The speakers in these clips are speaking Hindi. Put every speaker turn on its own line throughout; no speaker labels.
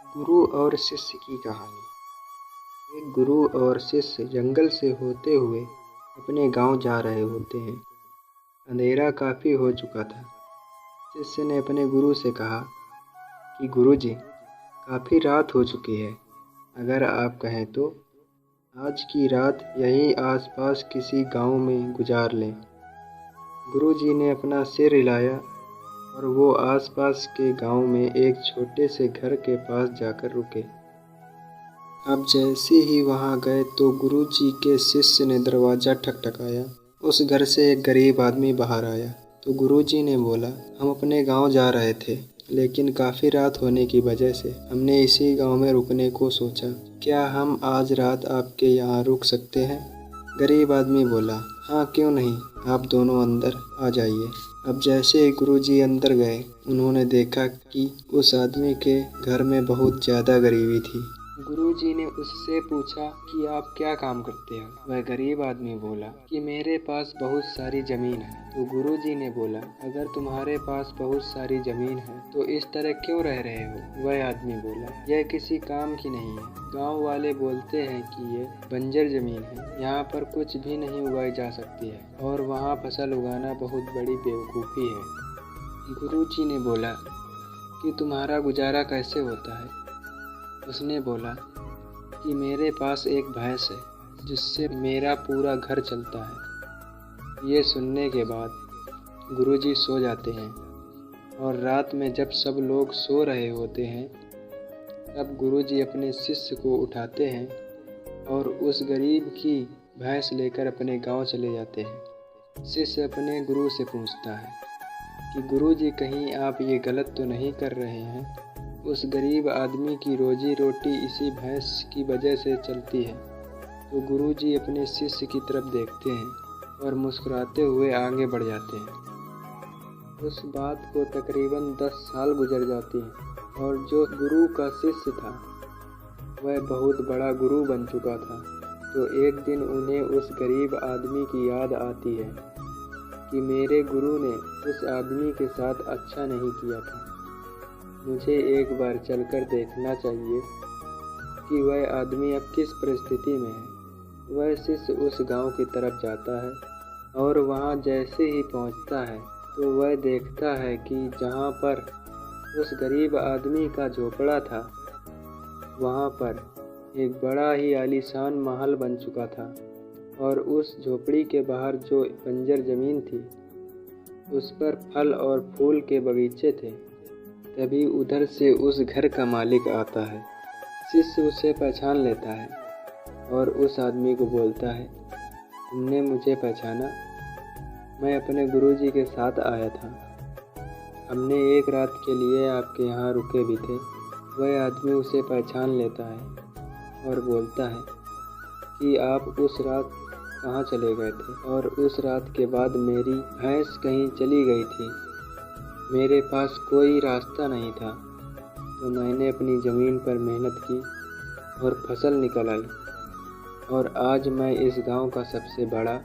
गुरु और शिष्य की कहानी। एक गुरु और शिष्य जंगल से होते हुए अपने गांव जा रहे होते हैं। अंधेरा काफ़ी हो चुका था। शिष्य ने अपने गुरु से कहा कि गुरुजी, काफ़ी रात हो चुकी है, अगर आप कहें तो आज की रात यहीं आसपास किसी गांव में गुजार लें। गुरुजी ने अपना सिर हिलाया और वो आसपास के गांव में एक छोटे से घर के पास जाकर रुके। अब जैसे ही वहां गए तो गुरुजी के शिष्य ने दरवाज़ा ठकठकाया। उस घर से एक गरीब आदमी बाहर आया तो गुरुजी ने बोला, हम अपने गांव जा रहे थे, लेकिन काफ़ी रात होने की वजह से हमने इसी गांव में रुकने को सोचा। क्या हम आज रात आपके यहाँ रुक सकते हैं? गरीब आदमी बोला, हाँ क्यों नहीं, आप दोनों अंदर आ जाइए। अब जैसे ही गुरुजी अंदर गए, उन्होंने देखा कि उस आदमी के घर में बहुत ज़्यादा गरीबी थी। गुरुजी ने उससे पूछा कि आप क्या काम करते हो? वह गरीब आदमी बोला कि मेरे पास बहुत सारी ज़मीन है। तो गुरुजी ने बोला, अगर तुम्हारे पास बहुत सारी ज़मीन है तो इस तरह क्यों रह रहे हो? वह आदमी बोला, यह किसी काम की नहीं है। गांव वाले बोलते हैं कि ये बंजर ज़मीन है, यहाँ पर कुछ भी नहीं उगाई जा सकती है और वहाँ फसल उगाना बहुत बड़ी बेवकूफ़ी है। गुरुजी ने बोला कि तुम्हारा गुजारा कैसे होता है? उसने बोला कि मेरे पास एक भैंस है जिससे मेरा पूरा घर चलता है। ये सुनने के बाद गुरुजी सो जाते हैं और रात में जब सब लोग सो रहे होते हैं तब गुरुजी अपने शिष्य को उठाते हैं और उस गरीब की भैंस लेकर अपने गांव चले जाते हैं। शिष्य अपने गुरु से पूछता है कि गुरुजी, कहीं आप ये गलत तो नहीं कर रहे हैं? उस गरीब आदमी की रोजी रोटी इसी भैंस की वजह से चलती है। तो गुरुजी अपने शिष्य की तरफ देखते हैं और मुस्कुराते हुए आगे बढ़ जाते हैं। उस बात को तकरीबन 10 साल गुजर जाते हैं और जो गुरु का शिष्य था वह बहुत बड़ा गुरु बन चुका था। तो एक दिन उन्हें उस गरीब आदमी की याद आती है कि मेरे गुरु ने उस आदमी के साथ अच्छा नहीं किया था, मुझे एक बार चलकर देखना चाहिए कि वह आदमी अब किस परिस्थिति में है। वह शिष्य उस गांव की तरफ जाता है और वहां जैसे ही पहुंचता है तो वह देखता है कि जहां पर उस गरीब आदमी का झोपड़ा था वहां पर एक बड़ा ही आलीशान महल बन चुका था और उस झोपड़ी के बाहर जो बंजर ज़मीन थी उस पर फल और फूल के बगीचे थे। तभी उधर से उस घर का मालिक आता है। शिष्य उसे पहचान लेता है और उस आदमी को बोलता है, तुमने मुझे पहचाना? मैं अपने गुरुजी के साथ आया था, हमने एक रात के लिए आपके यहाँ रुके भी थे। वह आदमी उसे पहचान लेता है और बोलता है कि आप उस रात कहाँ चले गए थे? और उस रात के बाद मेरी भैंस कहीं चली गई थी, मेरे पास कोई रास्ता नहीं था, तो मैंने अपनी ज़मीन पर मेहनत की और फसल निकल आई और आज मैं इस गांव का सबसे बड़ा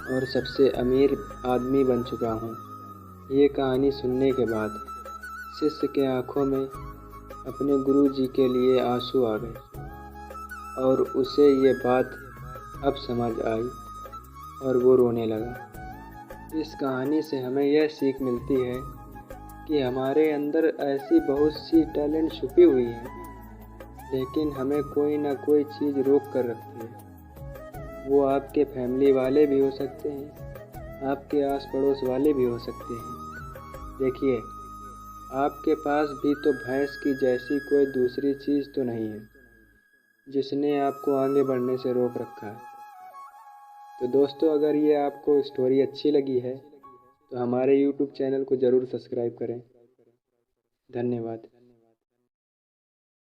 और सबसे अमीर आदमी बन चुका हूँ। ये कहानी सुनने के बाद शिष्य के आँखों में अपने गुरु जी के लिए आंसू आ गए और उसे ये बात अब समझ आई और वो रोने लगा। इस कहानी से हमें यह सीख मिलती है कि हमारे अंदर ऐसी बहुत सी टैलेंट छुपी हुई है, लेकिन हमें कोई ना कोई चीज़ रोक कर रखती है। वो आपके फैमिली वाले भी हो सकते हैं, आपके आस पड़ोस वाले भी हो सकते हैं। देखिए, आपके पास भी तो भैंस की जैसी कोई दूसरी चीज़ तो नहीं है जिसने आपको आगे बढ़ने से रोक रखा है। तो दोस्तों, अगर ये आपको स्टोरी अच्छी लगी है तो हमारे YouTube चैनल को ज़रूर सब्सक्राइब करें। धन्यवाद।